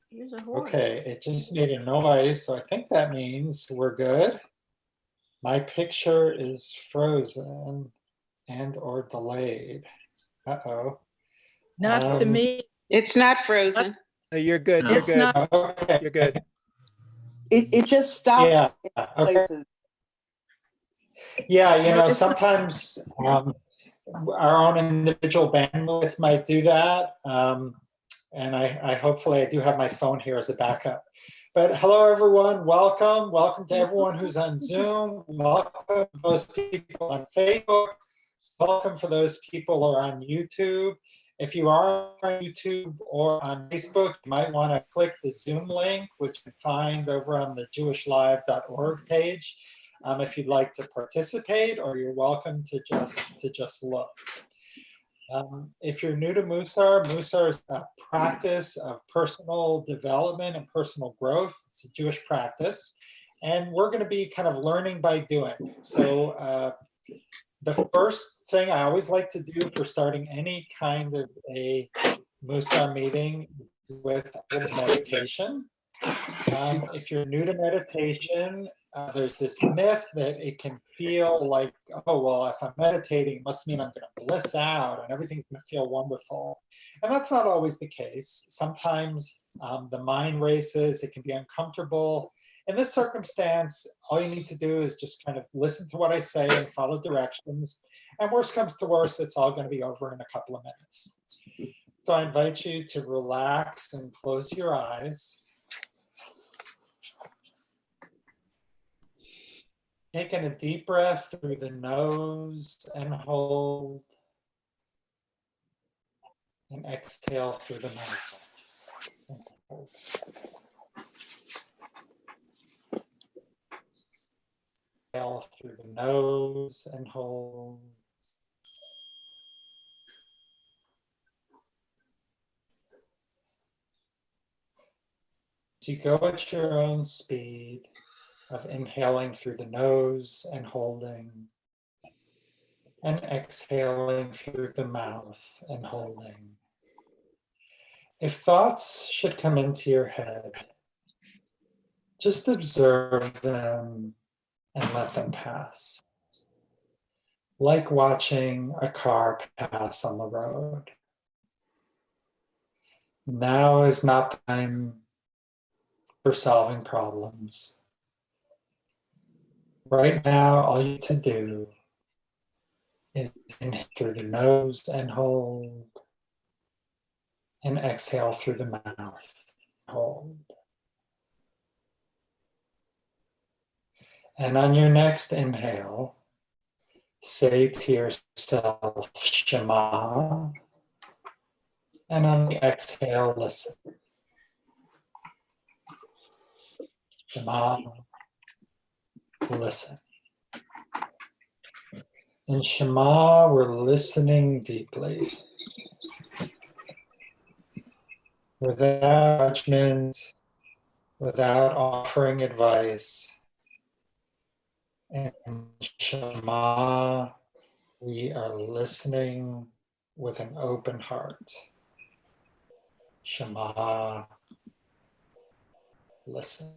Use a horn. Okay, it just made a noise, so I think that means we're good. My picture is frozen and or delayed. Uh-oh. Not to me. It's not frozen. No, you're good. No. You're It's good. Oh, okay. You're good. It just stops Yeah, in okay. places. Yeah, you No, know, it's not. sometimes our own individual bandwidth might do that. And I hopefully I do have my phone here as a backup. But hello, everyone. Welcome. Welcome to everyone who's on Zoom. Welcome to those people on Facebook. Welcome for those people who are on YouTube. If you are on YouTube or on Facebook, you might want to click the Zoom link, which you can find over on the jewishlive.org page. If you'd like to participate, or you're welcome to just look. If you're new to Mussar, Mussar is a practice of personal development and personal growth. It's a Jewish practice, and we're going to be kind of learning by doing. So the first thing I always like to do for starting any kind of a Mussar meeting is with a meditation. If you're new to meditation, there's this myth that it can feel like, oh, well, if I'm meditating, it must mean I'm going to bliss out and everything's going to feel wonderful. And that's not always the case. Sometimes the mind races, it can be uncomfortable. In this circumstance, all you need to do is just kind of listen to what I say and follow directions. And worst comes to worst, it's all going to be over in a couple of minutes. So I invite you to relax and close your eyes. Taking a deep breath through the nose and hold. And exhale through the mouth. Exhale through the nose and hold. So you go at your own speed of inhaling through the nose and holding, and exhaling through the mouth and holding. If thoughts should come into your head, just observe them and let them pass. Like watching a car pass on the road. Now is not the time for solving problems. Right now, all you need to do is inhale through the nose and hold, and exhale through the mouth, hold. And on your next inhale, say to yourself, Shema, and on the exhale, listen. Shema, listen. In Shema, we're listening deeply. Without judgment, without offering advice. In Shema, we are listening with an open heart. Shema, listen.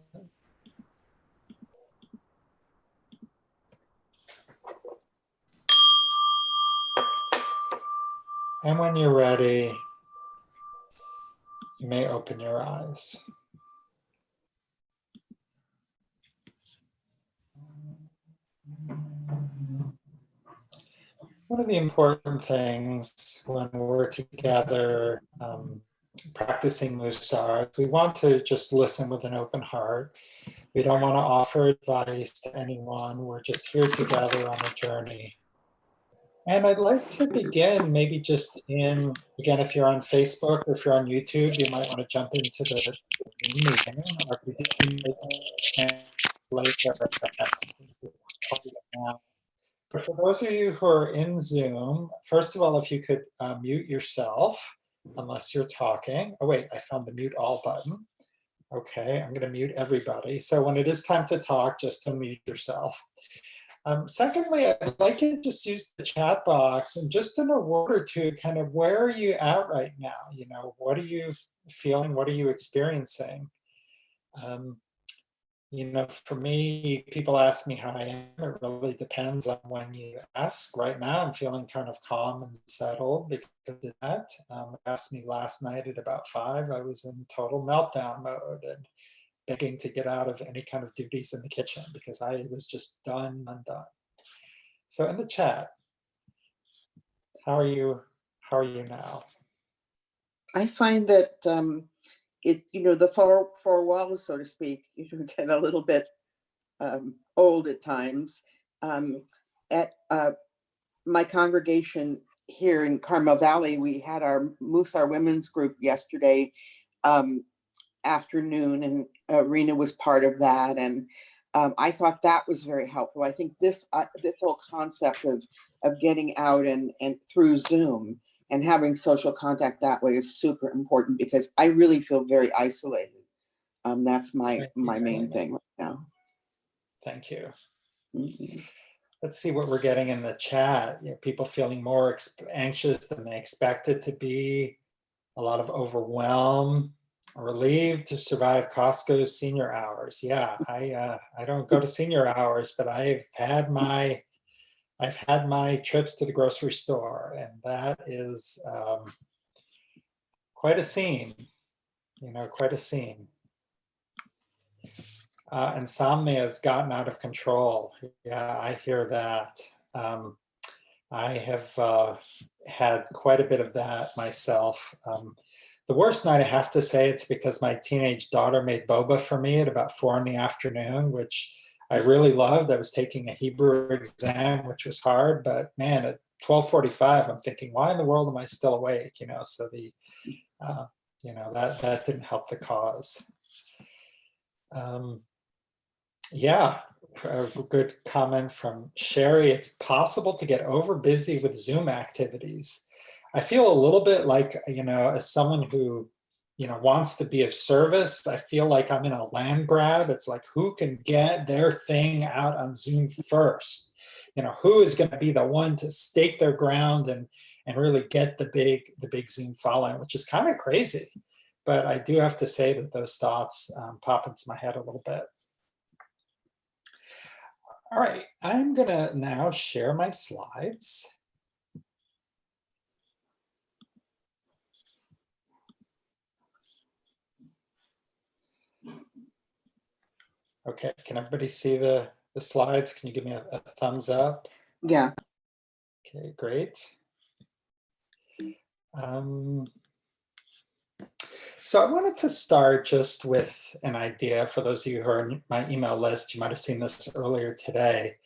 And when you're ready, you may open your eyes. One of the important things when we're together practicing Mussar, we want to just listen with an open heart. We don't want to offer advice to anyone. We're just here together on a journey. And I'd like to begin maybe just in, again, if you're on Facebook or if you're on YouTube, you might want to jump into the meeting. Or but for those of you who are in Zoom, first of all, if you could mute yourself, unless you're talking. Oh wait, I found the mute all button. Okay, I'm going to mute everybody. So when it is time to talk, just unmute yourself. Secondly, I'd like you to just use the chat box and just in a word or two, kind of where are you at right now? You know, what are you feeling? What are you experiencing? For me, people ask me how I am. It really depends on when you ask. Right now, I'm feeling kind of calm and settled because of that. Asked me last night at about 5. I was in total meltdown mode and begging to get out of any kind of duties in the kitchen because I was just undone. So in the chat, how are you? How are you now? I find that the four walls, so to speak, get a little bit old at times. At my congregation here in Carmel Valley, we had our Mussar women's group yesterday afternoon, and Rena was part of that, and I thought that was very helpful. I think this whole concept of getting out and through Zoom and having social contact that way is super important because I really feel very isolated. That's my main thing right now. Thank you. Mm-hmm. Let's see what we're getting in the chat. People feeling more anxious than they expected to be. A lot of overwhelm. Relieved to survive Costco senior hours. Yeah, I don't go to senior hours, but I've had my trips to the grocery store, and that is quite a scene. Quite a scene. Insomnia has gotten out of control. Yeah, I hear that. I have had quite a bit of that myself. The worst night, I have to say, it's because my teenage daughter made boba for me at about 4 in the afternoon, which I really loved. I was taking a Hebrew exam, which was hard, but man, at 12:45, I'm thinking, why in the world am I still awake? So that didn't help the cause. Yeah, a good comment from Sherry. It's possible to get over busy with Zoom activities. I feel a little bit like, as someone who, wants to be of service, I feel like I'm in a land grab. It's like, who can get their thing out on Zoom first? Who is going to be the one to stake their ground and really get the big Zoom following, which is kind of crazy. But I do have to say that those thoughts pop into my head a little bit. All right, I'm gonna now share my slides. Okay, can everybody see the slides? Can you give me a thumbs up? Yeah. Okay, great. So I wanted to start just with an idea for those of you who are on my email list. You might have seen this earlier today.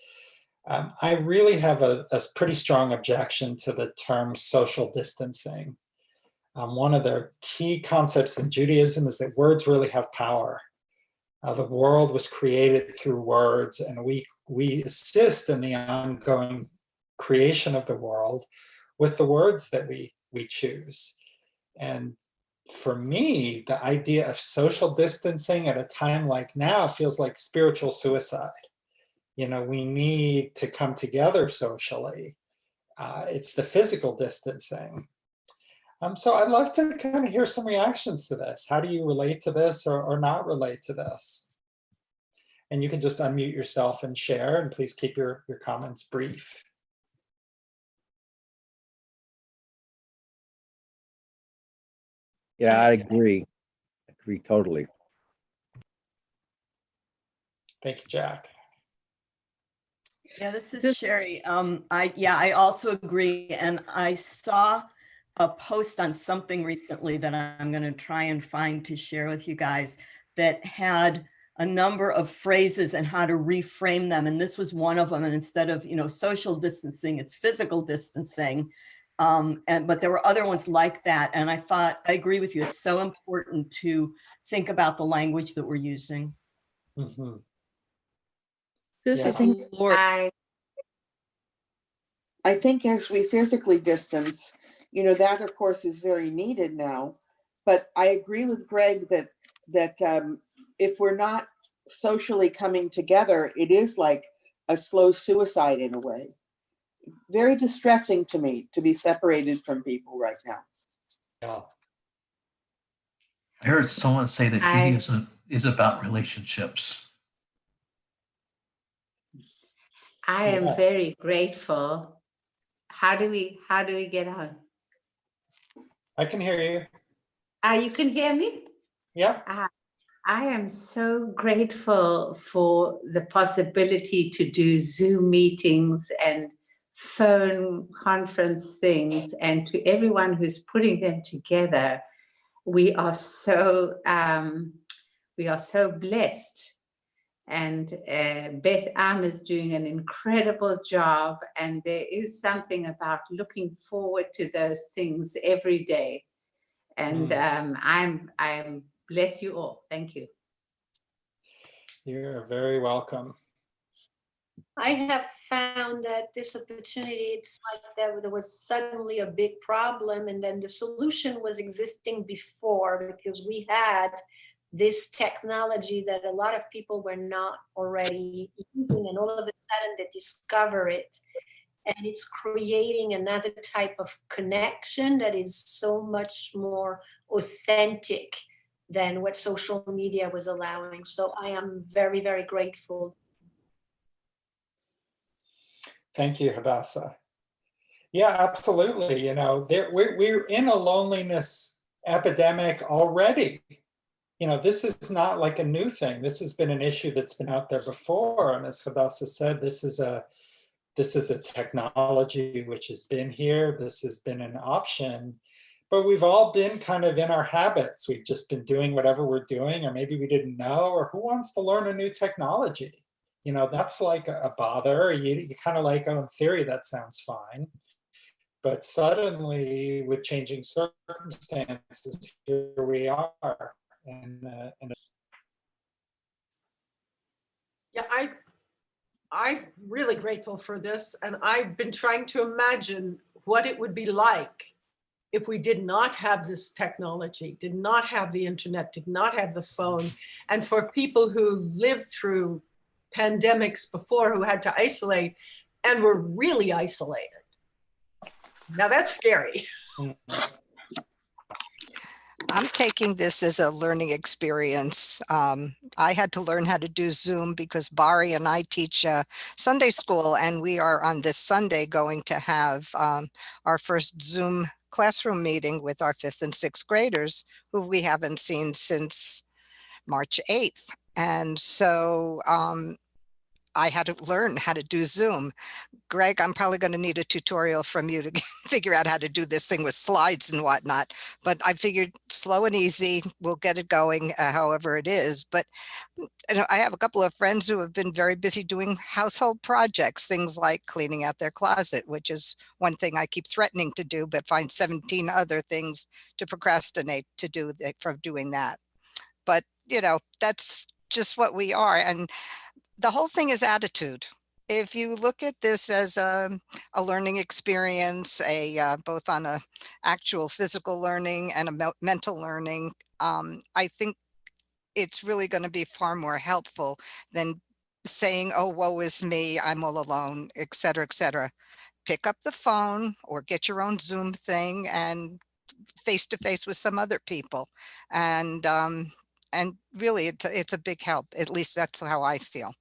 I really have a pretty strong objection to the term social distancing. One of the key concepts in Judaism is that words really have power. The world was created through words, and we assist in the ongoing creation of the world with the words that we choose. And for me, the idea of social distancing at a time like now feels like spiritual suicide. We need to come together socially. It's the physical distancing. So I'd love to kind of hear some reactions to this. How do you relate to this or not relate to this? And you can just unmute yourself and share, and please keep your comments brief. Yeah, I agree. Agree totally. Thank you, Jack. Yeah, this is Sherry. I also agree. And I saw a post on something recently that I'm going to try and find to share with you guys that had a number of phrases and how to reframe them. And this was one of them. And instead of, social distancing, it's physical distancing. But there were other ones like that. And I thought, I agree with you. It's so important to think about the language that we're using. Mm-hmm. I think as we physically distance, that of course is very needed now. But I agree with Greg that if we're not socially coming together, it is like a slow suicide in a way. Very distressing to me to be separated from people right now. Yeah. I heard someone say that I- Judaism is about relationships. I am Yes. very grateful. How do we get on? I can hear you. You can hear me? Yeah. I am so grateful for the possibility to do Zoom meetings and phone conference things, and to everyone who's putting them together. We are so blessed. And Beth Am is doing an incredible job, and there is something about looking forward to those things every day. And I'm bless you all. Thank you. You're very welcome. I have found that this opportunity, it's like there was suddenly a big problem, and then the solution was existing before, because we had this technology that a lot of people were not already using, and all of a sudden they discover it. And it's creating another type of connection that is so much more authentic than what social media was allowing. So I am very, very grateful. Thank you, Hadassah. Yeah, absolutely. You know, we're in a loneliness epidemic already. You know, this is not like a new thing. This has been an issue that's been out there before. And as Hadassah said, this is a technology which has been here. This has been an option, but we've all been kind of in our habits. We've just been doing whatever we're doing, or maybe we didn't know, or who wants to learn a new technology? You know, that's like a bother. You kind of like, oh, in theory, that sounds fine. But suddenly, with changing circumstances, here we are. Yeah, I'm really grateful for this, and I've been trying to imagine what it would be like if we did not have this technology, did not have the internet, did not have the phone, and for people who lived through pandemics before, who had to isolate and were really isolated. Now that's scary. I'm taking this as a learning experience. I had to learn how to do Zoom because Bari and I teach Sunday school, and we are on this Sunday going to have our first Zoom classroom meeting with our 5th and 6th graders, who we haven't seen since March 8th. And so I had to learn how to do Zoom. Greg, I'm probably going to need a tutorial from you to figure out how to do this thing with slides and whatnot. But I figured slow and easy, we'll get it going however it is. But you know, I have a couple of friends who have been very busy doing household projects, things like cleaning out their closet, which is one thing I keep threatening to do, but find 17 other things to procrastinate to do from doing that. But, you know, that's just what we are. And the whole thing is attitude. If you look at this as a learning experience, both on a actual physical learning and a mental learning, I think it's really going to be far more helpful than saying, oh, woe is me, I'm all alone, et cetera, et cetera. Pick up the phone or get your own Zoom thing and face to face with some other people. And really, it's a big help. At least that's how I feel.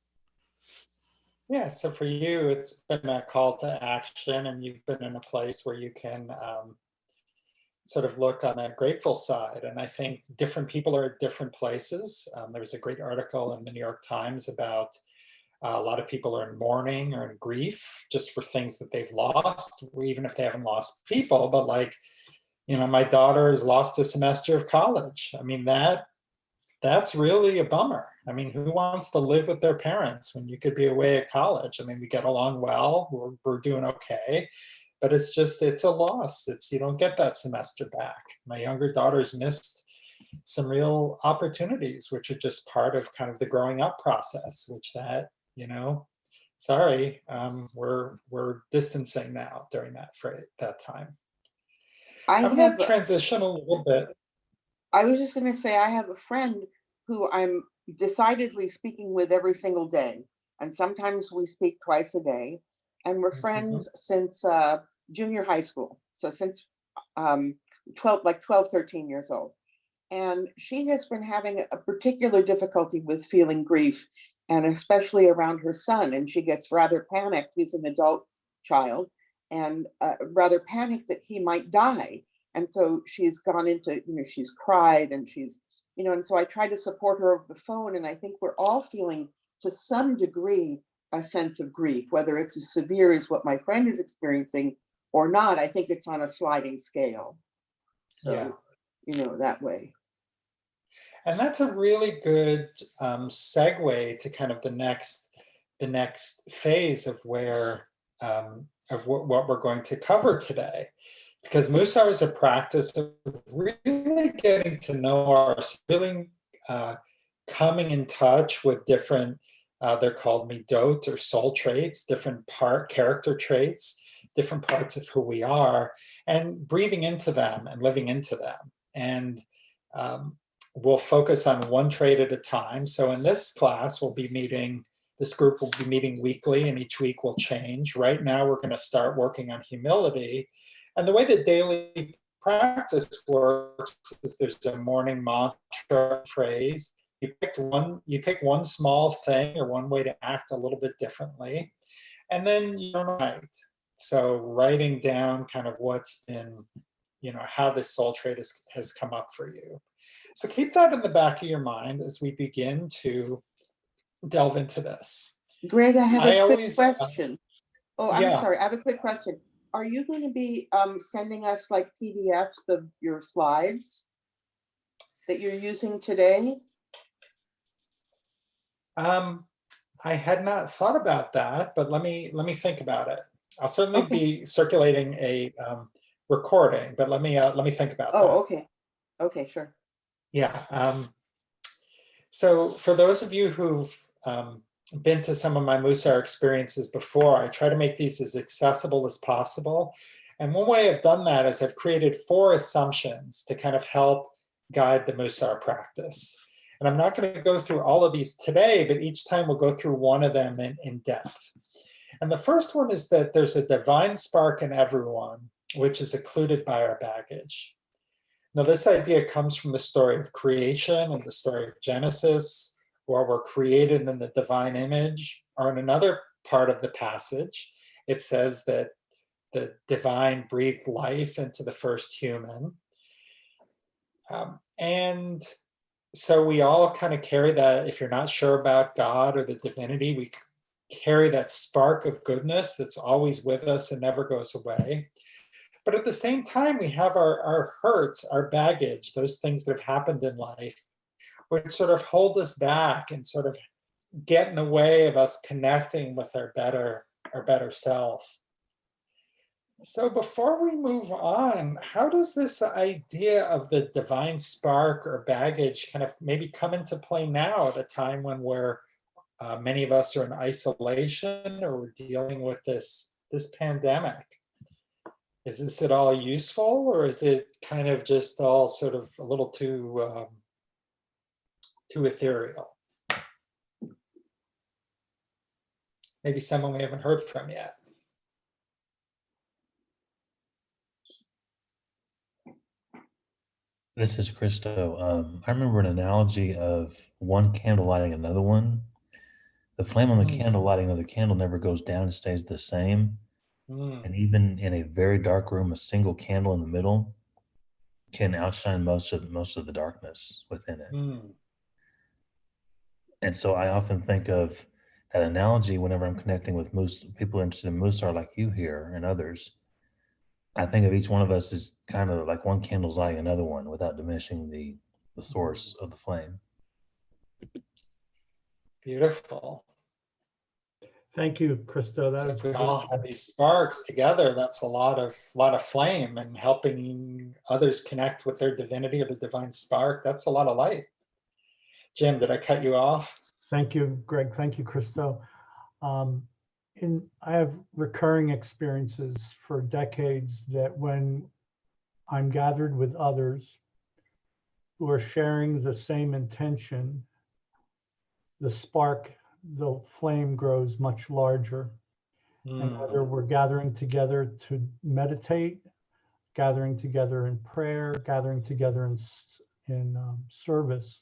Yeah, so for you, it's been a call to action, and you've been in a place where you can sort of look on a grateful side. And I think different people are at different places. There was a great article in the New York Times about a lot of people are in mourning or in grief just for things that they've lost, or even if they haven't lost people. But like, you know, my daughter has lost a semester of college. I mean, that's really a bummer. I mean, who wants to live with their parents when you could be away at college? I mean, we get along well, we're doing okay, but it's a loss. You don't get that semester back. My younger daughter's missed some real opportunities, which are just part of kind of the growing up process, you know, sorry, we're distancing now during that time. I'm going to transition a little bit. I was just going to say, I have a friend who I'm decidedly speaking with every single day. And sometimes we speak twice a day. And we're friends since junior high school. So since 12, 13 years old. And she has been having a particular difficulty with feeling grief, and especially around her son. And she gets rather panicked. He's an adult child, and rather panicked that he might die. And so she's gone into, she's cried, and she's, and so I try to support her over the phone. And I think we're all feeling to some degree a sense of grief, whether it's as severe as what my friend is experiencing or not. I think it's on a sliding scale. So, that way. And that's a really good segue to kind of the next phase of where of what we're going to cover today, because Mussar is a practice of really getting to know really coming in touch with different. They're called midot or soul traits, different character traits, different parts of who we are, and breathing into them and living into them. And we'll focus on one trait at a time. So in this class, this group will be meeting weekly, and each week will change. Right now, we're going to start working on humility. And the way that daily practice works is there's a morning mantra phrase. You pick one small thing or one way to act a little bit differently, and then you write. So writing down kind of what's been, how this soul trait has come up for you. So keep that in the back of your mind as we begin to delve into this. Greg, I have a quick question. I'm yeah. sorry, I have a quick question. Are you going to be sending us like PDFs of your slides that you're using today? I had not thought about that, but let me think about it. I'll certainly be circulating a recording, but let me think about that. Oh, okay, sure. Yeah. So for those of you who've been to some of my Mussar experiences before, I try to make these as accessible as possible. And one way I've done that is I've created 4 assumptions to kind of help guide the Mussar practice. And I'm not going to go through all of these today, but each time we'll go through one of them in depth. And the first one is that there's a divine spark in everyone, which is occluded by our baggage. Now, this idea comes from the story of creation and the story of Genesis, where we're created in the divine image, or in another part of the passage, it says that the divine breathed life into the first human. And so we all kind of carry that. If you're not sure about God or the divinity, we carry that spark of goodness that's always with us and never goes away. But at the same time, we have our hurts, our baggage, those things that have happened in life, which sort of hold us back and sort of get in the way of us connecting with our better self. So before we move on, how does this idea of the divine spark or baggage kind of maybe come into play now at a time when many of us are in isolation, or we're dealing with this pandemic? Is this at all useful, or is it kind of just all sort of a little too ethereal? Maybe someone we haven't heard from yet. This is Christo. I remember an analogy of one candle lighting another one. The flame on the candle lighting of the candle never goes down, it stays the same. And even in a very dark room, a single candle in the middle can outshine most of the darkness within it. And so I often think of that analogy whenever I'm connecting with people interested in Mussar like you here and others. I think of each one of us as kind of like one candle's lighting another one without diminishing the source of the flame. Beautiful. Thank you, Christo. So if we all have these sparks together, that's a lot of flame, and helping others connect with their divinity or the divine spark. That's a lot of light. Jim, did I cut you off? Thank you, Greg. Thank you, Christo. I have recurring experiences for decades that when I'm gathered with others who are sharing the same intention, the spark, the flame grows much larger. And whether we're gathering together to meditate, gathering together in prayer, gathering together in in service,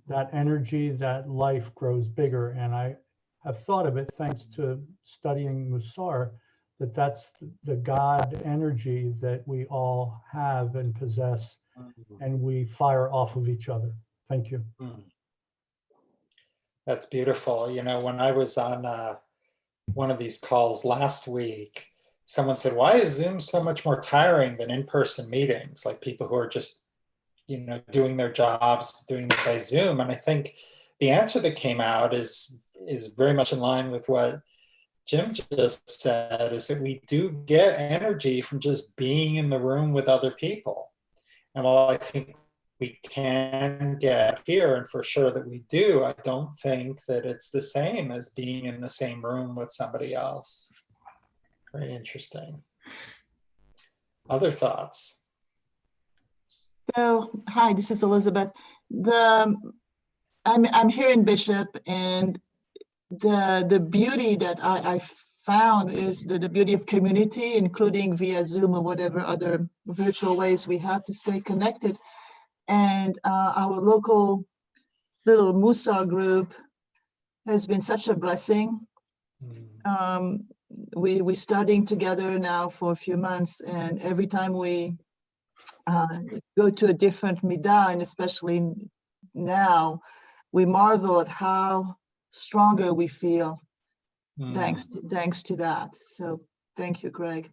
that energy, that life grows bigger. And I have thought of it, thanks to studying Mussar, that that's the God energy that we all have and possess, and we fire off of each other. Thank you. That's beautiful. You know, when I was on one of these calls last week, someone said, why is Zoom so much more tiring than in-person meetings? Like people who are just, you know, doing their jobs, doing it by Zoom. And I think the answer that came out is very much in line with what Jim just said, is that we do get energy from just being in the room with other people. And while I think we can get here, and for sure that we do, I don't think that it's the same as being in the same room with somebody else. Very interesting. Other thoughts? So, hi, this is Elizabeth. I'm here in Bishop, and the beauty that I found is the beauty of community, including via Zoom or whatever other virtual ways we have to stay connected. And our local little Mussar group has been such a blessing. We're studying together now for a few months, and every time we go to a different midah, and especially now, we marvel at how stronger we feel thanks to that. So thank you, Greg.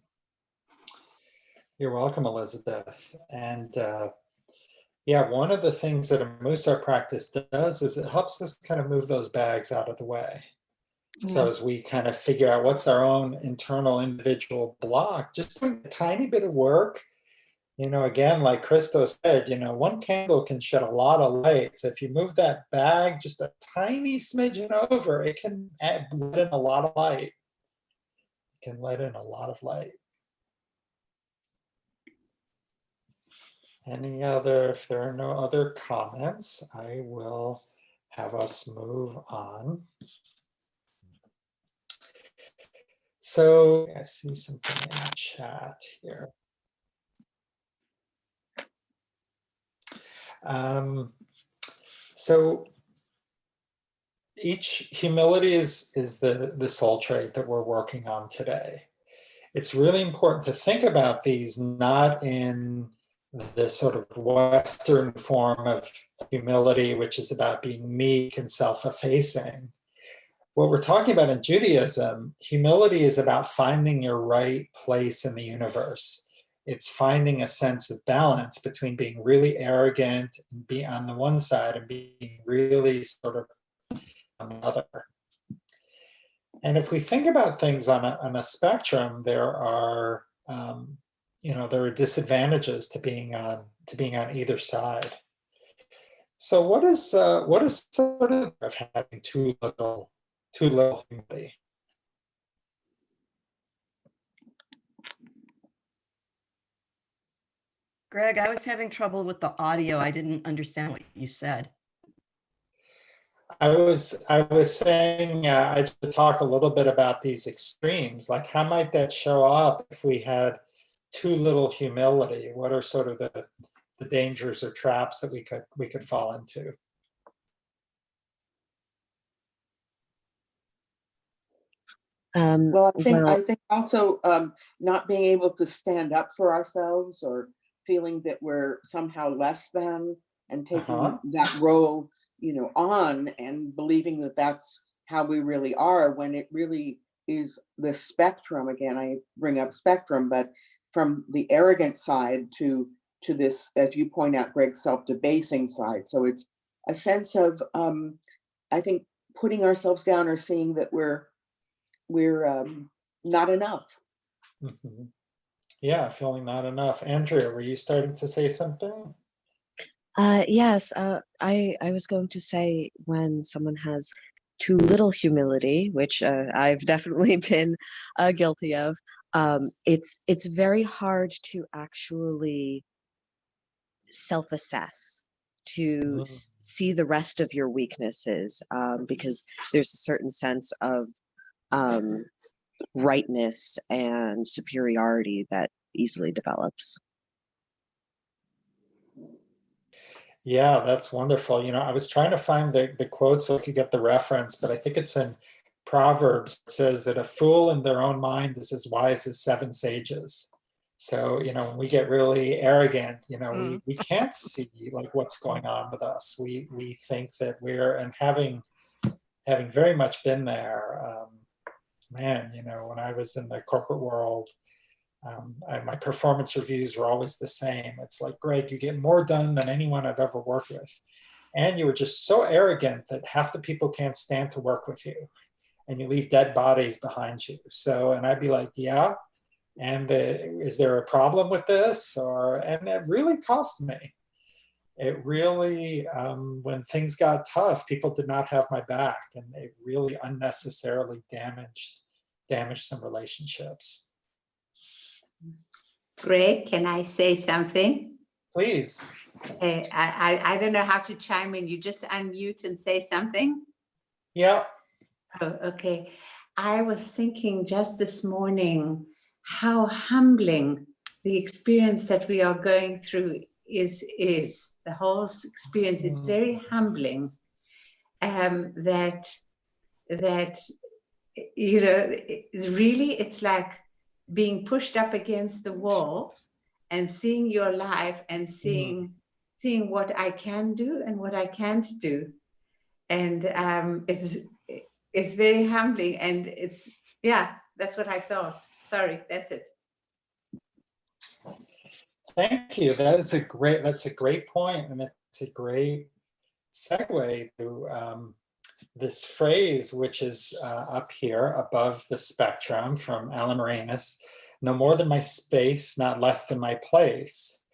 You're welcome, Elizabeth. And yeah, one of the things that a Mussar practice does is it helps us kind of move those bags out of the way. So Yes. as we kind of figure out what's our own internal individual block, just doing a tiny bit of work, you know, again, like Christo said, you know, one candle can shed a lot of light. So if you move that bag just a tiny smidgen over, it can let in a lot of light. It can let in a lot of light. Any other, if there are no other comments, I will have us move on. So I see something in the chat here. So each humility is the soul trait that we're working on today. It's really important to think about these not in this sort of Western form of humility, which is about being meek and self-effacing. What we're talking about in Judaism, humility is about finding your right place in the universe. It's finding a sense of balance between being really arrogant and being on the one side and being really sort of on the other. And if we think about things on a spectrum, there are you know, there are disadvantages to being on either side. So what is sort of having too little humility? Greg, I was having trouble with the audio. I didn't understand what you said. I was saying I should talk a little bit about these extremes. Like, how might that show up if we had too little humility? What are sort of the dangers or traps that we could fall into? Well, I think also not being able to stand up for ourselves, or feeling that we're somehow less than, and taking that role, you know, on, and believing that that's how we really are, when it really is the spectrum. Again, I bring up spectrum, but from the arrogant side to this, as you point out, Greg, self-debasing side. So it's a sense of, I think, putting ourselves down, or seeing that we're not enough. Mm-hmm. Yeah, feeling not enough. Andrea, were you starting to say something? Yes, I was going to say, when someone has too little humility, which I've definitely been guilty of, it's very hard to actually self-assess, to see the rest of your weaknesses, because there's a certain sense of rightness and superiority that easily develops. Yeah, that's wonderful. You know, I was trying to find the quote so I could get the reference, but I think it's in Proverbs. It says that a fool in their own mind is as wise as seven sages. So, you know, when we get really arrogant, you know, we can't see like what's going on with us. We think that we're, and having very much been there, man, you know, when I was in the corporate world, my performance reviews were always the same. It's like, Greg, you get more done than anyone I've ever worked with. And you were just so arrogant that half the people can't stand to work with you. And you leave dead bodies behind you. So, and I'd be like, yeah. And is there a problem with this? And it really cost me. It really, when things got tough, people did not have my back, and it really unnecessarily damaged some relationships. Greg, can I say something? Please. I don't know how to chime in. You just unmute and say something? Yeah. Oh, okay. I was thinking just this morning how humbling the experience that we are going through is. The whole experience is very humbling. That you know, really it's like being pushed up against the wall and seeing your life and seeing what I can do and what I can't do. And it's very humbling, and it's, yeah, that's what I thought. Sorry, that's it. Thank you. That's a great point, and it's a great segue to this phrase, which is up here above the spectrum from Alan Moranis: no more than my space, not less than my place,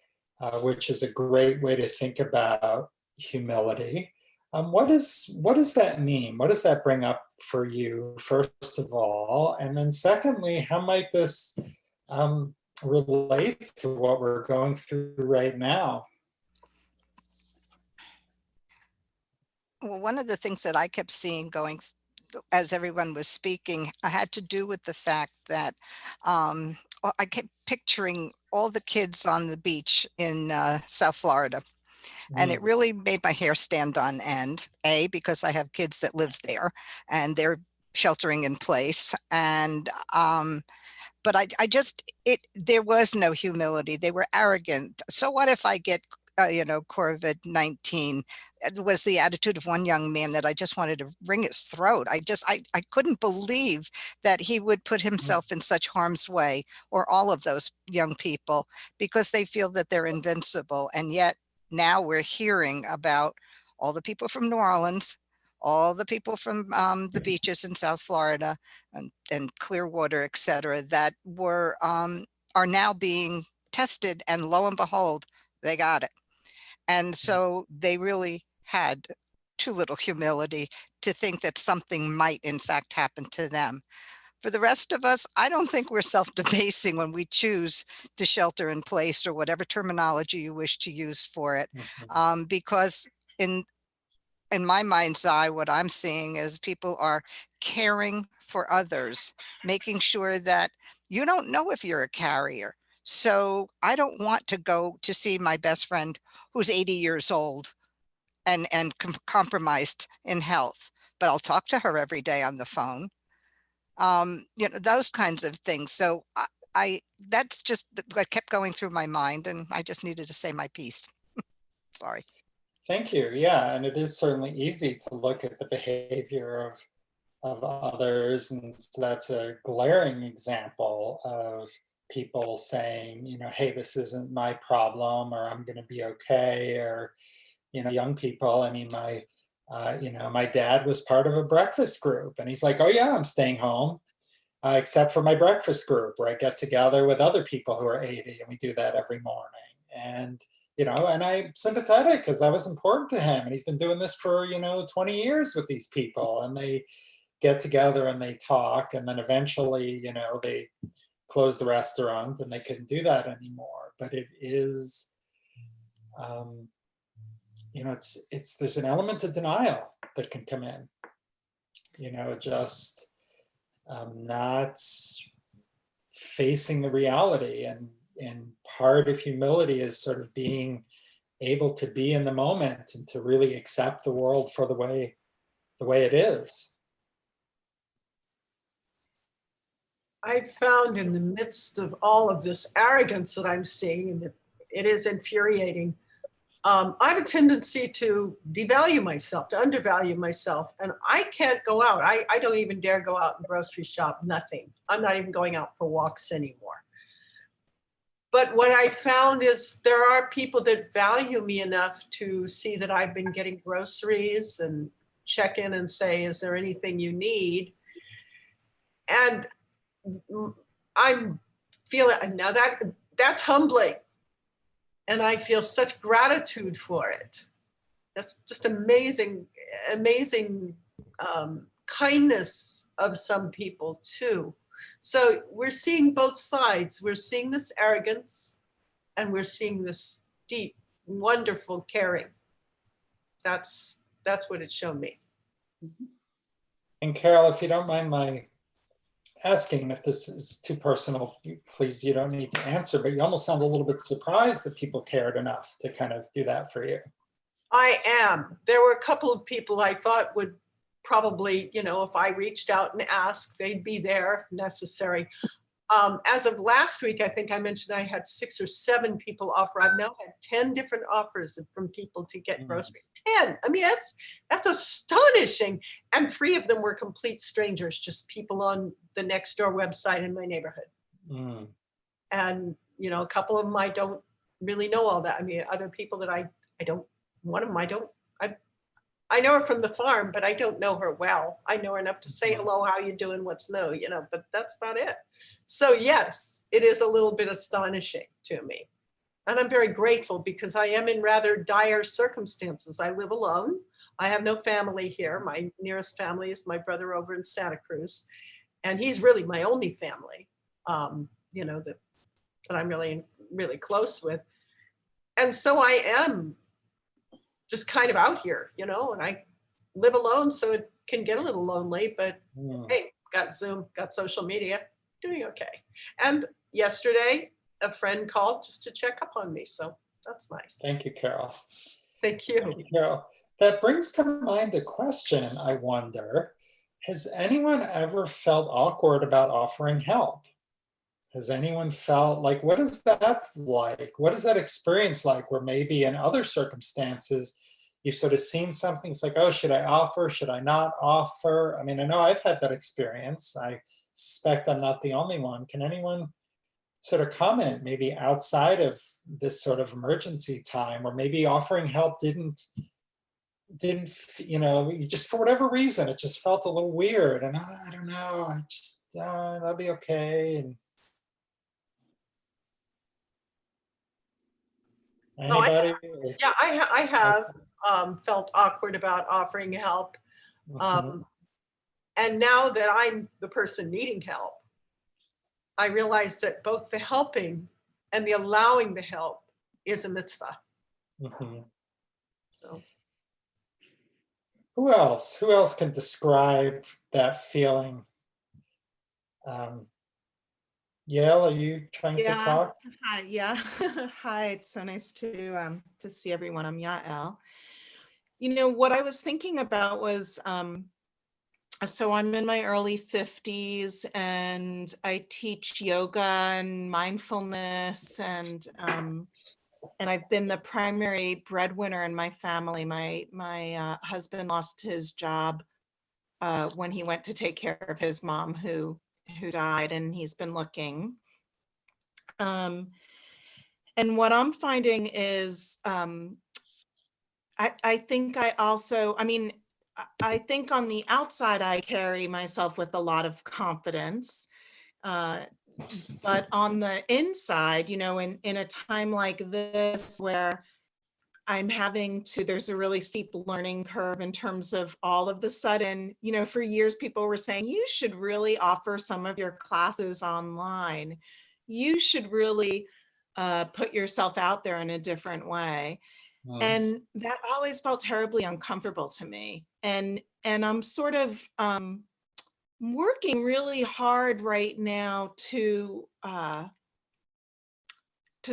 which is a great way to think about humility. What does that mean? What does that bring up for you, first of all? And then secondly, how might this relate to what we're going through right now? Well, one of the things that I kept seeing going as everyone was speaking had to do with the fact that I kept picturing all the kids on the beach in South Florida. And it really made my hair stand on end, because I have kids that live there and they're sheltering in place. And but there was no humility. They were arrogant. So what if I get COVID-19? It was the attitude of one young man that I just wanted to wring his throat. I couldn't believe that he would put himself in such harm's way, or all of those young people, because they feel that they're invincible. And yet now we're hearing about all the people from New Orleans, all the people from the beaches in South Florida and Clearwater, et cetera, that are now being tested, and lo and behold, they got it. And so they really had too little humility to think that something might in fact happen to them. For the rest of us, I don't think we're self-debasing when we choose to shelter in place, or whatever terminology you wish to use for it, because in my mind's eye, what I'm seeing is people are caring for others, making sure that you don't know if you're a carrier. So I don't want to go to see my best friend who's 80 years old and compromised in health, but I'll talk to her every day on the phone. Those kinds of things. So that's just what kept going through my mind, and I just needed to say my piece. Sorry. Thank you. Yeah, and it is certainly easy to look at the behavior of others, and so that's a glaring example of people saying, hey, this isn't my problem, or I'm going to be okay, or young people. I mean, my dad was part of a breakfast group, and he's like, oh yeah, I'm staying home, except for my breakfast group where I get together with other people who are 80, and we do that every morning. And and I'm sympathetic because that was important to him, and he's been doing this for 20 years with these people, and they get together and they talk, and then eventually they closed the restaurant and they couldn't do that anymore. But it is there's an element of denial that can come in, just not facing the reality. And part of humility is sort of being able to be in the moment and to really accept the world for the way it is. I found in the midst of all of this arrogance that I'm seeing, and it is infuriating, I have a tendency to devalue myself, to undervalue myself, and I can't go out. I don't even dare go out and grocery shop, nothing. I'm not even going out for walks anymore. But what I found is there are people that value me enough to see that I've been getting groceries and check in and say, is there anything you need? And I'm feeling, now that's humbling. And I feel such gratitude for it. That's just amazing, amazing kindness of some people too. So we're seeing both sides. We're seeing this arrogance and we're seeing this deep, wonderful caring. That's what it showed me. And Carol, if you don't mind my asking, if this is too personal, please, you don't need to answer, but you almost sound a little bit surprised that people cared enough to kind of do that for you. I am. There were a couple of people I thought would probably, you know, if I reached out and asked, they'd be there if necessary. As of last week, I think I mentioned I had 6 or 7 people offer. I've now had 10 different offers from people to get groceries. 10. I mean, that's astonishing. And 3 of them were complete strangers, just people on the Nextdoor website in my neighborhood. And, you know, a couple of them I don't really know all that. I mean, other people that I don't, one of them I know her from the farm, but I don't know her well. I know her enough to say hello, how you doing, what's new, you know, but that's about it. So yes, it is a little bit astonishing to me. And I'm very grateful because I am in rather dire circumstances. I live alone. I have no family here. My nearest family is my brother over in Santa Cruz. And he's really my only family, you know, that I'm really, really close with. And so I am just kind of out here, you know, and I live alone, so it can get a little lonely, but hey, got Zoom, got social media, doing okay. And yesterday, a friend called just to check up on me, so that's nice. Thank you, Carol. Thank you. Thank you, Carol. That brings to mind the question, I wonder, has anyone ever felt awkward about offering help? Has anyone felt like, what is that like? What is that experience like where maybe in other circumstances, you've sort of seen something, it's like, oh, should I offer? Should I not offer? I mean, I know I've had that experience. I suspect I'm not the only one. Can anyone sort of comment maybe outside of this sort of emergency time, or maybe offering help didn't, you know, just for whatever reason, it just felt a little weird and I don't know, I just, that'll be okay. And anybody? Yeah, I have felt awkward about offering help. And now that I'm the person needing help, I realize that both the helping and the allowing the help is a mitzvah. So. Who else? Who else can describe that feeling? Yael, are you trying to talk? Hi, yeah. Hi, it's so nice to see everyone. I'm Yael. You know, what I was thinking about was, so I'm in my early 50s and I teach yoga and mindfulness and I've been the primary breadwinner in my family. My husband lost his job when he went to take care of his mom who died, and he's been looking. And what I'm finding is, I think I also, I mean, I think on the outside, I carry myself with a lot of confidence. But on the inside, you know, in a time like this where I'm having to, there's a really steep learning curve in terms of all of the sudden, you know, for years, people were saying, you should really offer some of your classes online. You should really put yourself out there in a different way. And that always felt terribly uncomfortable to me. And I'm sort of working really hard right now to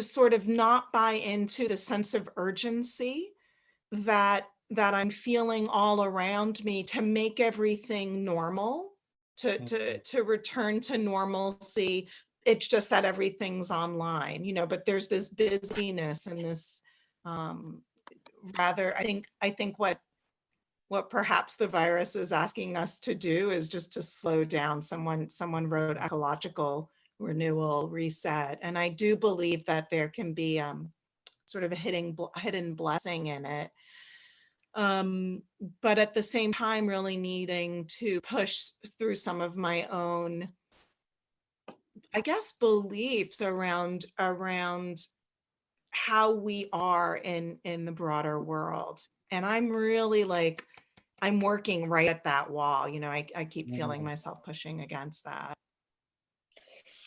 sort of not buy into the sense of urgency that I'm feeling all around me to make everything normal, to return to normalcy. It's just that everything's online, but there's this busyness and this rather, I think what perhaps the virus is asking us to do is just to slow down. Someone wrote ecological renewal, reset. And I do believe that there can be sort of a hidden blessing in it. But at the same time, really needing to push through some of my own, I guess, beliefs around how we are in the broader world. And I'm really like, I'm working right at that wall. I keep feeling myself pushing against that.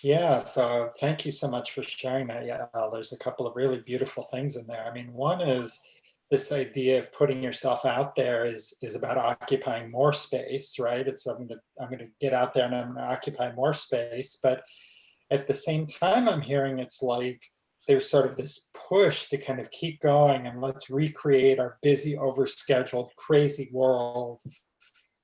Yeah, so thank you so much for sharing that. Yeah, there's a couple of really beautiful things in there. I mean, one is this idea of putting yourself out there is about occupying more space, right? It's I'm gonna get out there and I'm gonna occupy more space. But at the same time, I'm hearing it's like there's sort of this push to kind of keep going and let's recreate our busy, overscheduled, crazy world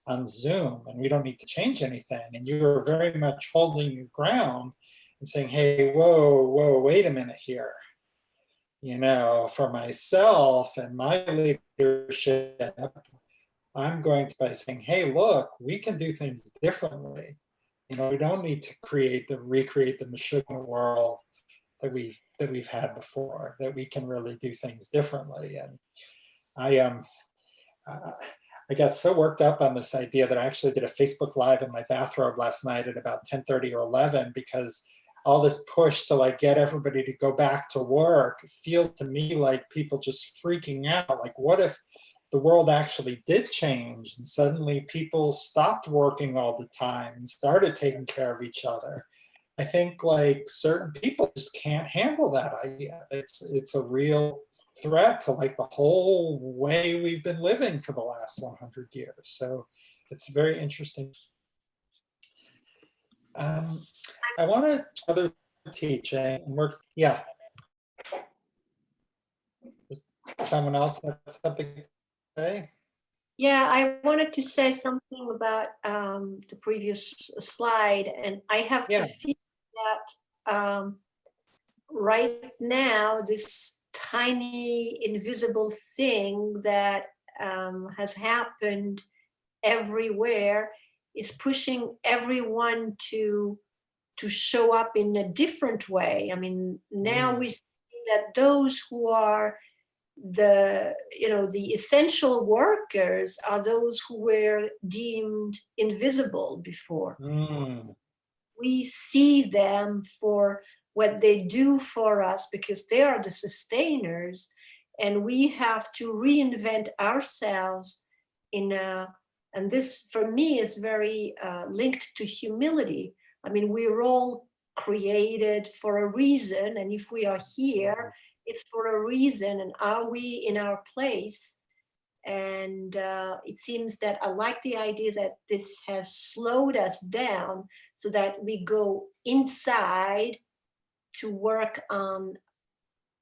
on Zoom, and we don't need to change anything. And you are very much holding your ground and saying, hey, whoa, wait a minute here. For myself and my leadership, I'm going to by saying, hey, look, we can do things differently. We don't need to recreate the machine world that we've had before, that we can really do things differently. And I got so worked up on this idea that I actually did a Facebook Live in my bathrobe last night at about 10:30 or 11, because all this push to like get everybody to go back to work feels to me like people just freaking out. Like, what if the world actually did change and suddenly people stopped working all the time and started taking care of each other? I think like certain people just can't handle that idea. It's a real threat to like the whole way we've been living for the last 100 years. So it's very interesting. I wanted other teaching and work. Yeah. Does someone else have something to say? Yeah, I wanted to say something about the previous slide, and I have the feeling that right now, this tiny invisible thing that has happened everywhere is pushing everyone to show up in a different way. I mean, now we see that those who are the essential workers are those who were deemed invisible before. We see them for what they do for us because they are the sustainers, and we have to reinvent ourselves and this for me is very linked to humility. I mean, we're all created for a reason, and if we are here, it's for a reason. And are we in our place? And it seems that I like the idea that this has slowed us down so that we go inside to work on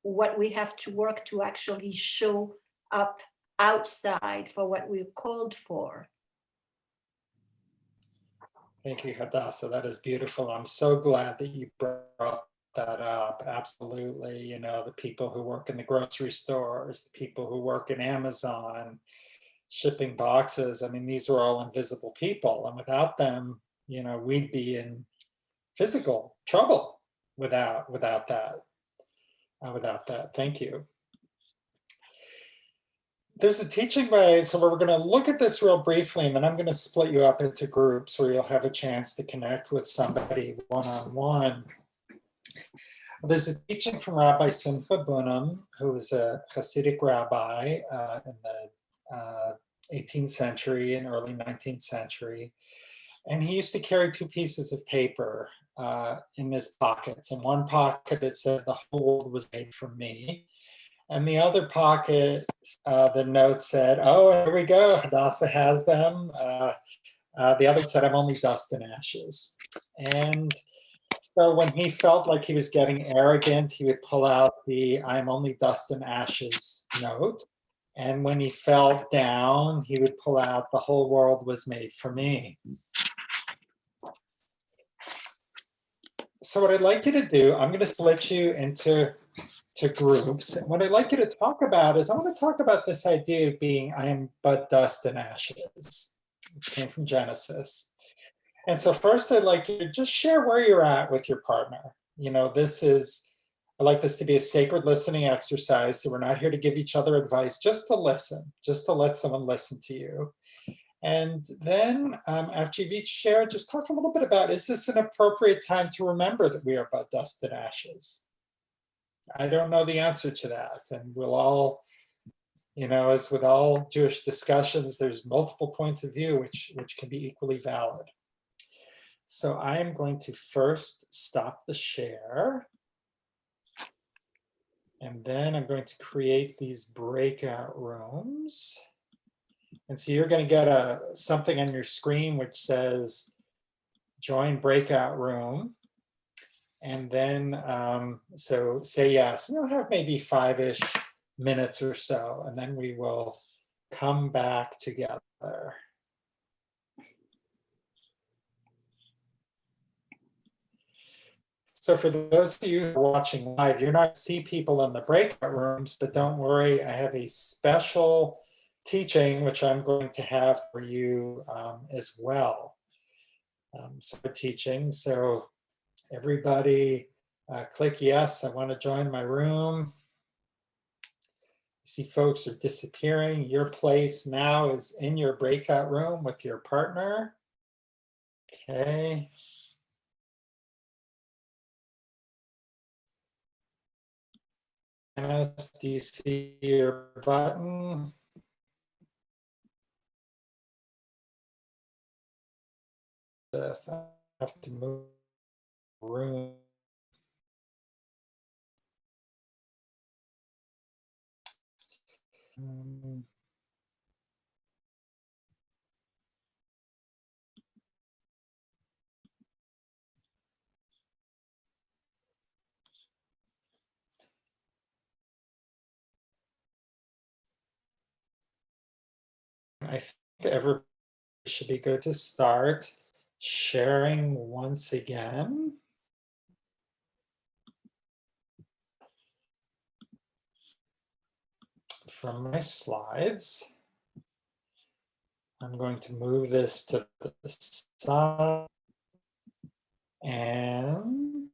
what we have to work to actually show up outside for what we're called for. Thank you, Hadassah. That is beautiful. I'm so glad that you brought that up. Absolutely. The people who work in the grocery stores, the people who work in Amazon, shipping boxes. I mean, these are all invisible people. And without them, we'd be in physical trouble without that. Thank you. There's a teaching so we're going to look at this real briefly, and then I'm going to split you up into groups where you'll have a chance to connect with somebody one-on-one. There's a teaching from Rabbi Simcha Bunim, who was a Hasidic rabbi in the 18th century and early 19th century. And he used to carry two pieces of paper in his pockets. In one pocket, it said, "The whole world was made for me." And the other pocket, the note said, "Oh, here we go, Hadassah has them." The other said, "I'm only dust and ashes." And So when he felt like he was getting arrogant, he would pull out the "I'm only dust and ashes" note. And when he felt down, he would pull out "The whole world was made for me." So what I'd like you to do, I'm going to split you into groups. And what I'd like you to talk about is, I want to talk about this idea of being "I am but dust and ashes," which came from Genesis. And so first I'd like you to just share where you're at with your partner. You know, I like this to be a sacred listening exercise. So we're not here to give each other advice, just to listen, just to let someone listen to you. And then after you've each shared, just talk a little bit about, is this an appropriate time to remember that we are but dust and ashes? I don't know the answer to that. And we'll all, you know, as with all Jewish discussions, there's multiple points of view which can be equally valid. So I am going to first stop the share. And then I'm going to create these breakout rooms. And so you're going to get something on your screen which says join breakout room. And then, so say yes. You'll have maybe 5-ish minutes or so, and then we will come back together. So for those of you watching live, you're not going to see people in the breakout rooms, but don't worry, I have a special teaching which I'm going to have for you as well. So teaching, so everybody click yes, I want to join my room. See folks are disappearing. Your place now is in your breakout room with your partner. Okay. Do you see your button? I have to move the room. I think everybody should be good to start sharing once again. From my slides, I'm going to move this to the side, and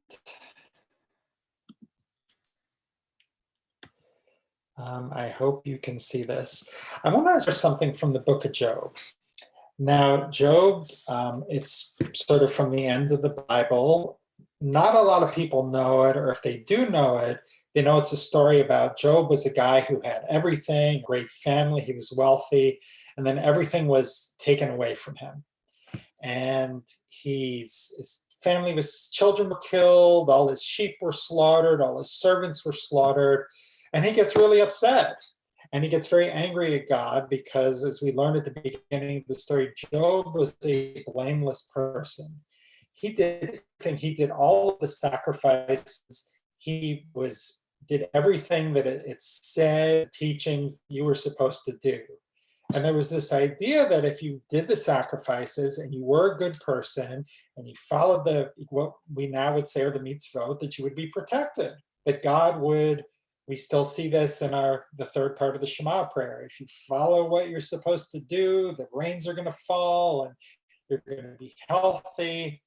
I hope you can see this. I want to answer something from the book of Job. Now, Job, it's sort of from the end of the Bible. Not a lot of people know it, or if they do know it, they know it's a story about Job was a guy who had everything, great family, he was wealthy, and then everything was taken away from him. And his family was, children were killed, all his sheep were slaughtered, all his servants were slaughtered, and he gets really upset. And he gets very angry at God because, as we learned at the beginning of the story, Job was a blameless person. He did all of the sacrifices. He did everything that it said, teachings you were supposed to do. And there was this idea that if you did the sacrifices and you were a good person and you followed what we now would say are the mitzvot, that you would be protected, that God would. We still see this in the third part of the Shema prayer. If you follow what you're supposed to do, the rains are going to fall and you're going to be healthy.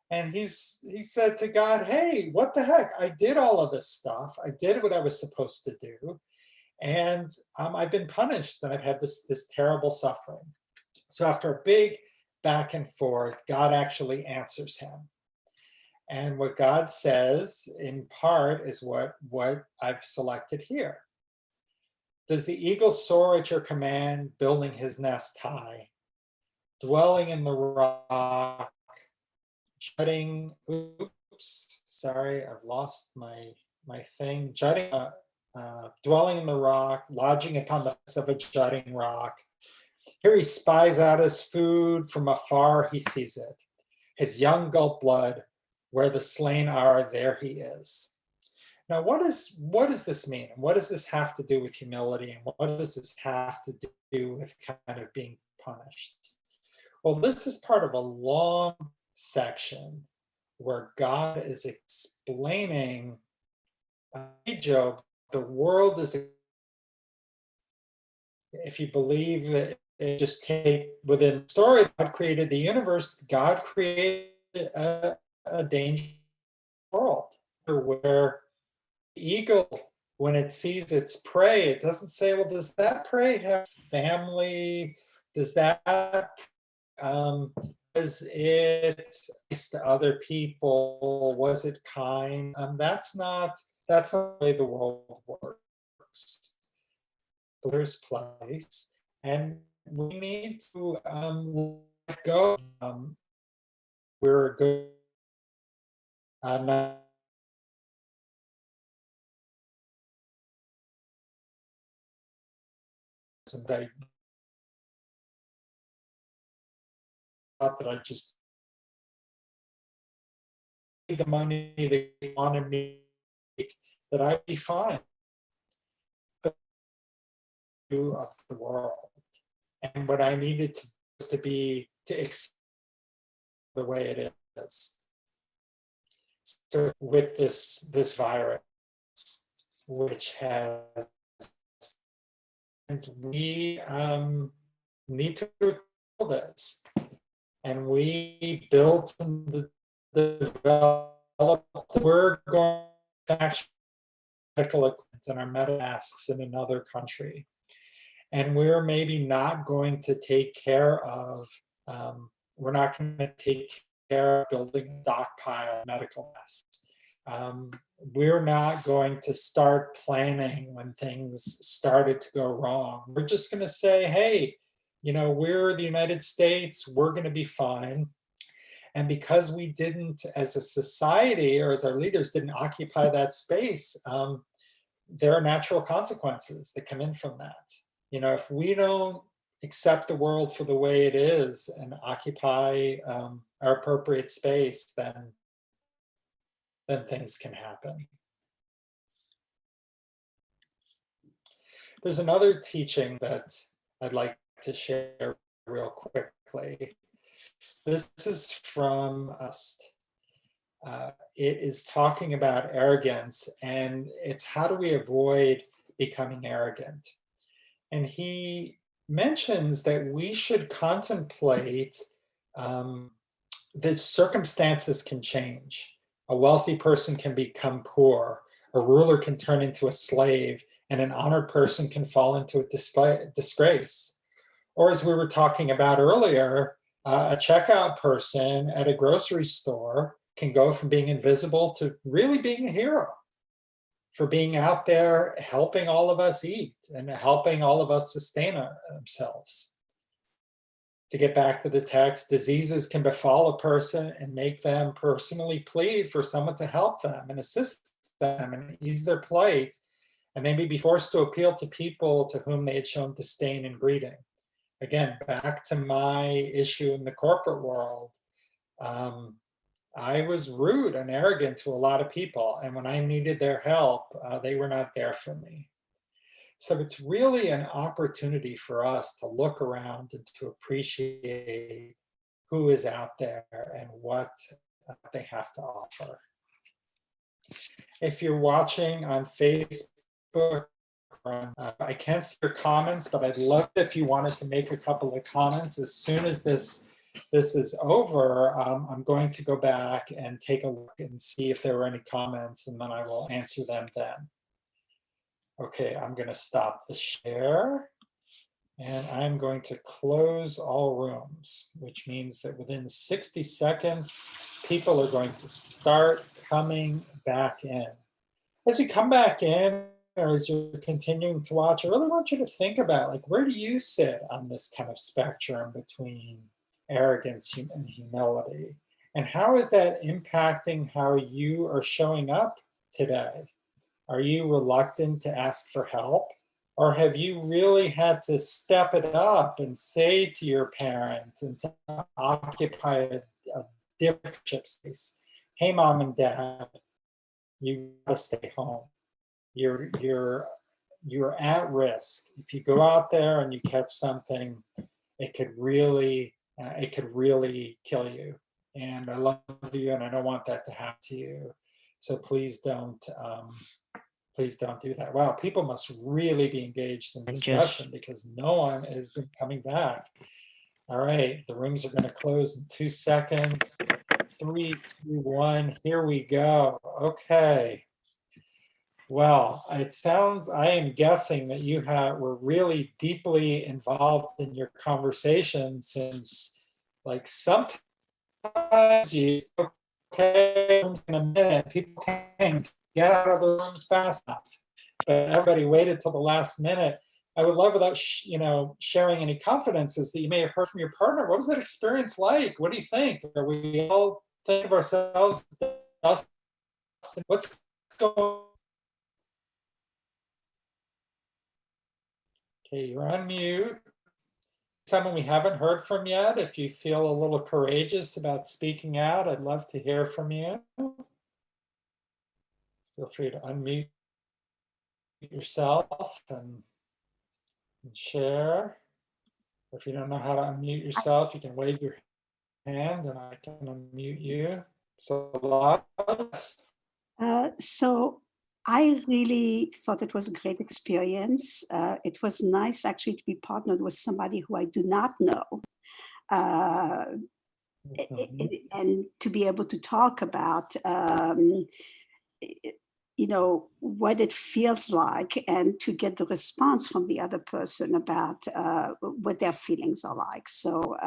And he said to God, hey, what the heck? I did all of this stuff. I did what I was supposed to do. And I've been punished and I've had this terrible suffering. So after a big back and forth, God actually answers him. And what God says, in part, is what I've selected here. Does the eagle soar at your command, building his nest high, dwelling in the rock, jutting, oops, sorry, I've lost my thing, jutting, dwelling in the rock, lodging upon the face of a jutting rock. Here he spies out his food, from afar he sees it. His young gulp blood, Where the slain are, there he is. Now, what does this mean? What does this have to do with humility? And what does this have to do with kind of being punished? Well, this is part of a long section where God is explaining, Job, the world is, if you believe that it just take within the story, God created the universe, God created a dangerous world where the eagle, when it sees its prey, it doesn't say, well, does that prey have family? Does that, was it nice to other people? Was it kind? That's not the way the world works. There's place, and we need to let go. We're a good, not I thought that I just the money they wanted me that I'd be fine. But of the world, and what I needed to be to accept the way it is. So with this virus, which has, and we need to control this, and we built the develop. We're going to actually medical equipment and our medical masks in another country, and we're maybe not going to take care of. We're not going to take care of building a stockpile of medical masks. We're not going to start planning when things started to go wrong. We're just going to say, hey, we're the United States, we're going to be fine. And because we didn't, as a society or as our leaders, didn't occupy that space, there are natural consequences that come in from that. If we don't accept the world for the way it is and occupy our appropriate space, then things can happen. There's another teaching that I'd like to share real quickly. This is from us. It is talking about arrogance, and it's how do we avoid becoming arrogant. And he mentions that we should contemplate that circumstances can change. A wealthy person can become poor, a ruler can turn into a slave, and an honored person can fall into a disgrace. Or as we were talking about earlier, a checkout person at a grocery store can go from being invisible to really being a hero, for being out there helping all of us eat and helping all of us sustain ourselves. To get back to the text, diseases can befall a person and make them personally plead for someone to help them and assist them and ease their plight, and maybe be forced to appeal to people to whom they had shown disdain and greeting. Again, back to my issue in the corporate world. I was rude and arrogant to a lot of people, and when I needed their help, they were not there for me. So it's really an opportunity for us to look around and to appreciate who is out there and what they have to offer. If you're watching on Facebook, I can't see your comments, but I'd love if you wanted to make a couple of comments. As soon as this is over, I'm going to go back and take a look and see if there were any comments, and then I will answer them then. Okay, I'm going to stop the share, and I'm going to close all rooms, which means that within 60 seconds, people are going to start coming back in. As you come back in, or as you're continuing to watch, I really want you to think about, like, where do you sit on this kind of spectrum between arrogance and humility? And how is that impacting how you are showing up today? Are you reluctant to ask for help? Or have you really had to step it up and say to your parent and to occupy a different space, hey, mom and dad, you gotta stay home. You're at risk. If you go out there and you catch something, it could really kill you. And I love you, and I don't want that to happen to you. So please don't do that. Wow, people must really be engaged in discussion because no one has been coming back. All right, the rooms are going to close in 2 seconds. 3, 2, 1, here we go. Okay. Well, it sounds, I am guessing that you were really deeply involved in your conversation, since like sometimes you, okay, in a minute, people can't get out of the rooms fast enough, but everybody waited till the last minute. I would love, without sharing any confidences that you may have heard from your partner, what was that experience like? What do you think? Are we all think of ourselves as what's going on? Okay, you're on mute. Someone we haven't heard from yet, if you feel a little courageous about speaking out, I'd love to hear from you. Feel free to unmute yourself and share. If you don't know how to unmute yourself, you can wave your hand and I can unmute you. So I really thought it was a great experience. It was nice actually to be partnered with somebody who I do not know. And to be able to talk about what it feels like, and to get the response from the other person about what their feelings are like. So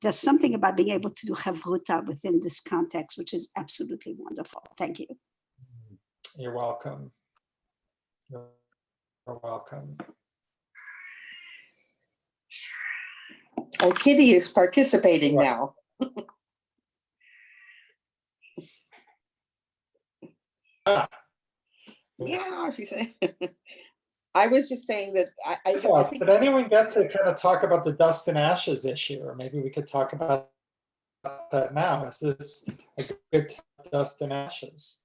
there's something about being able to do Havruta within this context, which is absolutely wonderful. Thank you. You're welcome. You're welcome. Oh, Kitty is participating now. Yeah, she said. I was just saying that I think. Did anyone get to kind of talk about the dust and ashes issue, or maybe we could talk about that now? Is this a good dust and ashes?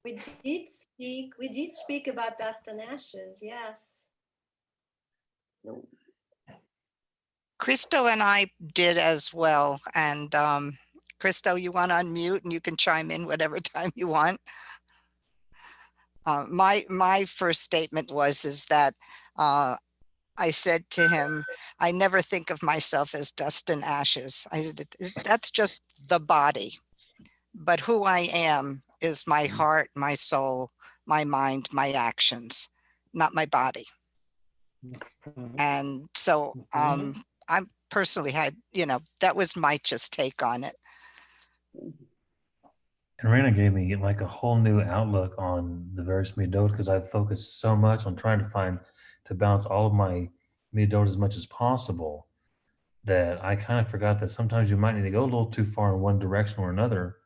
We did speak about dust and ashes, yes. Christo and I did as well. And Christo, you want to unmute and you can chime in whatever time you want. My first statement is that I said to him, I never think of myself as dust and ashes. I said, that's just the body. But who I am is my heart, my soul, my mind, my actions, not my body. And so I personally had, that was my just take on it. And Rana gave me like a whole new outlook on the various midot, because I've focused so much on trying to balance all of my midot as much as possible, that I kind of forgot that sometimes you might need to go a little too far in one direction or another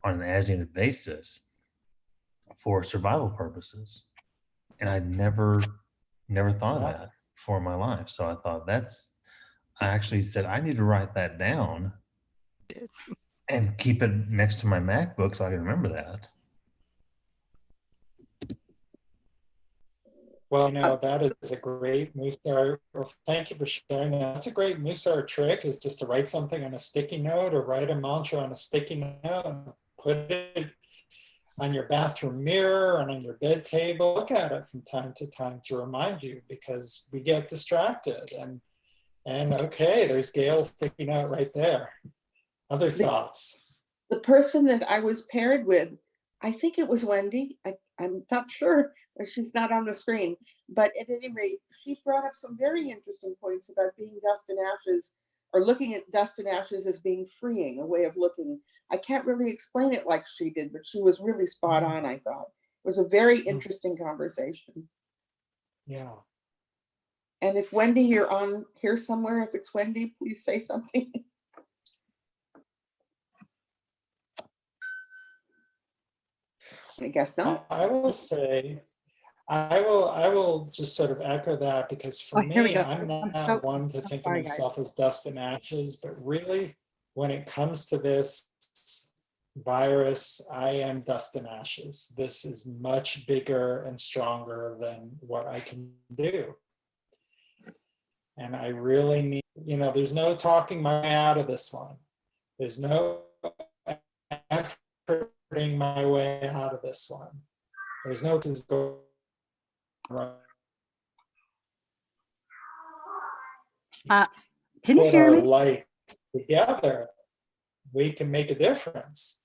on an as-needed basis for survival purposes. And I'd never thought of that for my life. So I thought I actually said, I need to write that down and keep it next to my MacBook so I can remember that. Well, that is a great Mussar. Well, thank you for sharing that. That's a great Mussar trick, is just to write something on a sticky note, or write a mantra on a sticky note and put it on your bathroom mirror and on your bed table. Look at it from time to time to remind you, because we get distracted. And okay, there's Gail's sticky note right there. Other thoughts? The person that I was paired with, I think it was Wendy. I'm not sure, she's not on the screen, but at any rate, she brought up some very interesting points about being dust and ashes, or looking at dust and ashes as being freeing, a way of looking. I can't really explain it like she did, but she was really spot on, I thought. It was a very interesting conversation. Yeah. And if Wendy, you're on here somewhere, if it's Wendy, please say something. I guess not. I will say, I will just sort of echo that, because for Oh, here we me, go. I'm I'm not one to so think of sorry, guys. myself as dust and ashes, but really, when it comes to this virus, I am dust and ashes. This is much bigger and stronger than what I can do. And I really need, there's no talking my way out of this one. There's no efforting my way out of this one. There's no Can you put hear our me? life together, we can make a difference.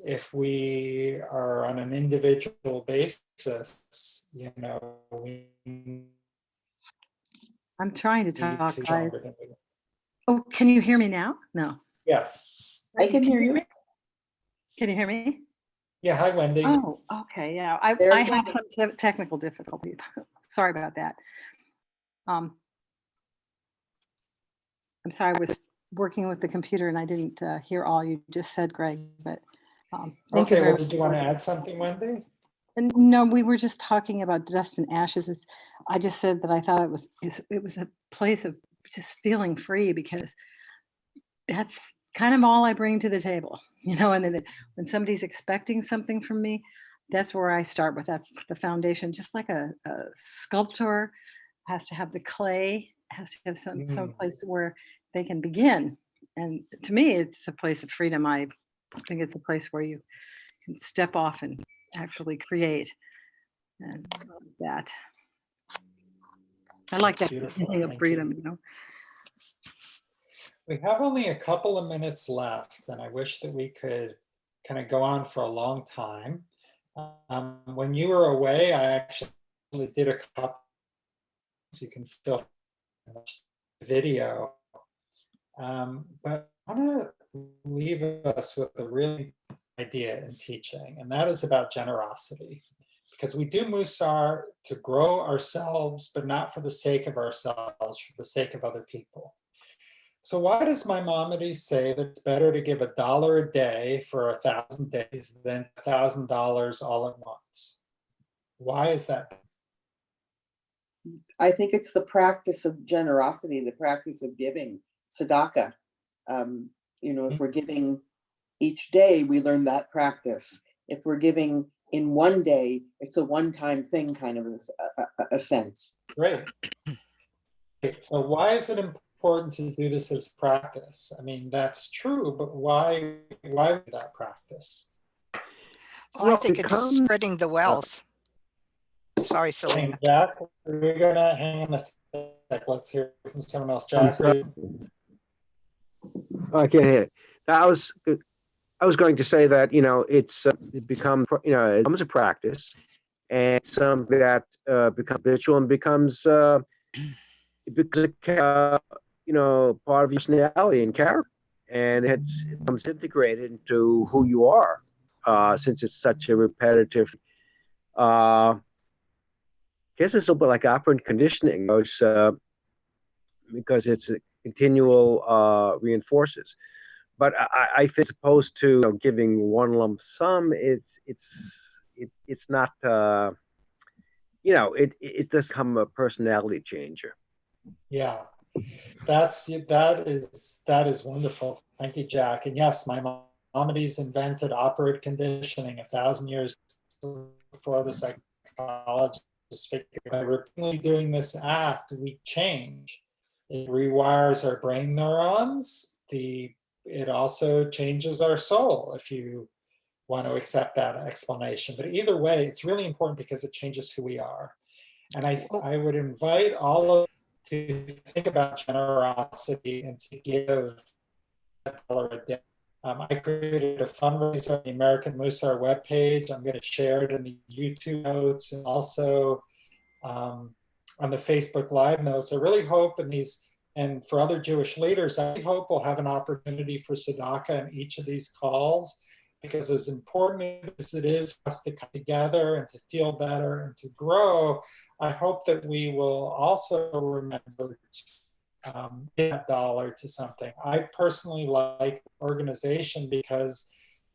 If we are on an individual basis, we I'm trying to need talk, to guys. stronger than we. Oh, can you hear me now? No. Yes. I can hear you. Can you hear me? Yeah. Hi, Wendy. Oh, okay. Yeah, I There's had some technical difficulties. Sorry about that. I'm sorry, I was working with the computer and I didn't hear all you just said, Greg, but thank you Okay, very well, did you want to much. add something, Wendy? And no, we were just talking about dust and ashes. I just said that I thought it was a place of just feeling free, because that's kind of all I bring to the table, and then when somebody's expecting something from me, that's where I start with. That's the foundation. Just like a sculptor has to have the clay, has to have some place where they can begin. And to me, it's a place of freedom. I think it's a place where you can step off and actually create. And that. I like That's that beautiful. feeling of Thank freedom, you. We have only a couple of minutes left, and I wish that we could kind of go on for a long time. When you were away, I actually did a couple, so you can feel video. But I want to leave us with a really idea in teaching, and that is about generosity. Because we do Mussar to grow ourselves, but not for the sake of ourselves, for the sake of other people. So why does Maimonides say that it's better to give $1 a day for 1,000 days than $1,000 all at once? Why is that? I think it's the practice of generosity, the practice of giving, tzedakah. If we're giving each day, we learn that practice. If we're giving in one day, it's a one-time thing, kind of a sense. Great. So why is it important to do this as practice? I mean, that's true, but why that practice? Well, I think it's spreading the wealth. Sorry, Selena. Jack, we're gonna hang on a sec. Let's hear from someone else. Jack. I can't hear. I was going to say that it becomes it becomes a practice, and something that becomes habitual and becomes part of your personality and character, and it becomes integrated into who you are, since it's such a repetitive. I guess it's a little bit like operant conditioning, because it's a continual reinforces. But I think, as opposed to giving one lump sum, it's not it does become a personality changer. Yeah, that is wonderful. Thank you, Jack. And yes, Maimonides invented operant conditioning 1,000 years before the psychologists figured by repeatedly doing this act, we change. It rewires our brain neurons. It also changes our soul, if you want to accept that explanation. But either way, it's really important because it changes who we are. And I would invite all of you to think about generosity and to give $1 a day. I created a fundraiser on the American Mussar webpage. I'm going to share it in the YouTube notes and also on the Facebook Live notes. I really hope and for other Jewish leaders, I hope we'll have an opportunity for tzedakah in each of these calls, because as important as it is for us to come together and to feel better and to grow, I hope that we will also remember to give that dollar to something. I personally like organization because,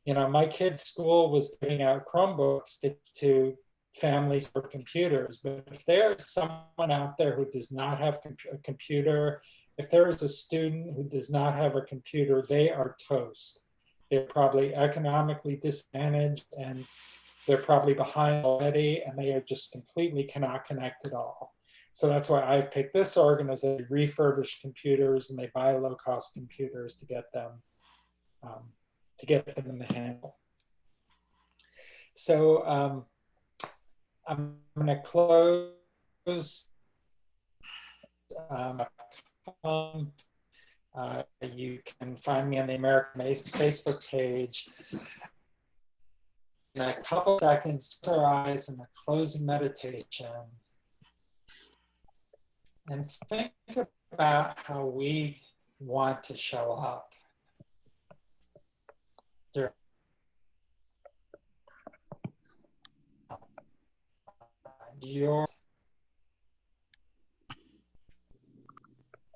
my kid's school was giving out Chromebooks to families for computers. But if there's someone out there who does not have a computer, if there is a student who does not have a computer, they are toast. They're probably economically disadvantaged and they're probably behind already, and they are just completely cannot connect at all. So that's why I've picked this organization. They refurbish computers and they buy low-cost computers to get them in the handle. So I'm going to close. You can find me on the American Facebook page. In a couple seconds, close our eyes in a closing meditation and think about how we want to show up.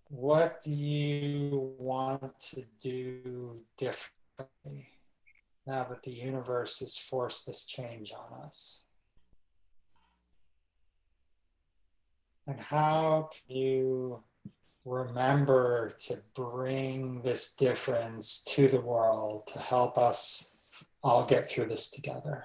What do you want to do differently now that the universe has forced this change on us? And how can you remember to bring this difference to the world to help us all get through this together?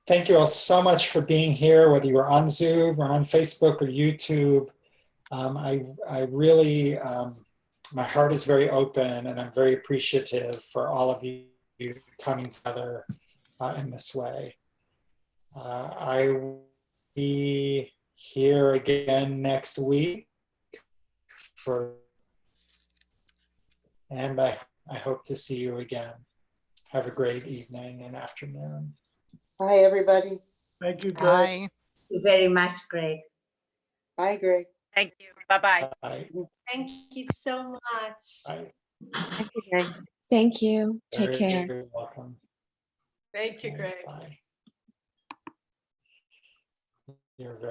Thank you all so much for being here, whether you're on Zoom or on Facebook or YouTube. I really, my heart is very open and I'm very appreciative for all of you coming together in this way. I will be here again next week and I hope to see you again. Have a great evening and afternoon. Bye, everybody. Thank you, Greg. Bye. Thank you very much, Greg. Bye, Greg. Thank you. Bye-bye. Bye. Thank you so much. Bye. Thank you, Greg. Thank you. Take care. Very welcome. Thank you, Greg. Bye. You're very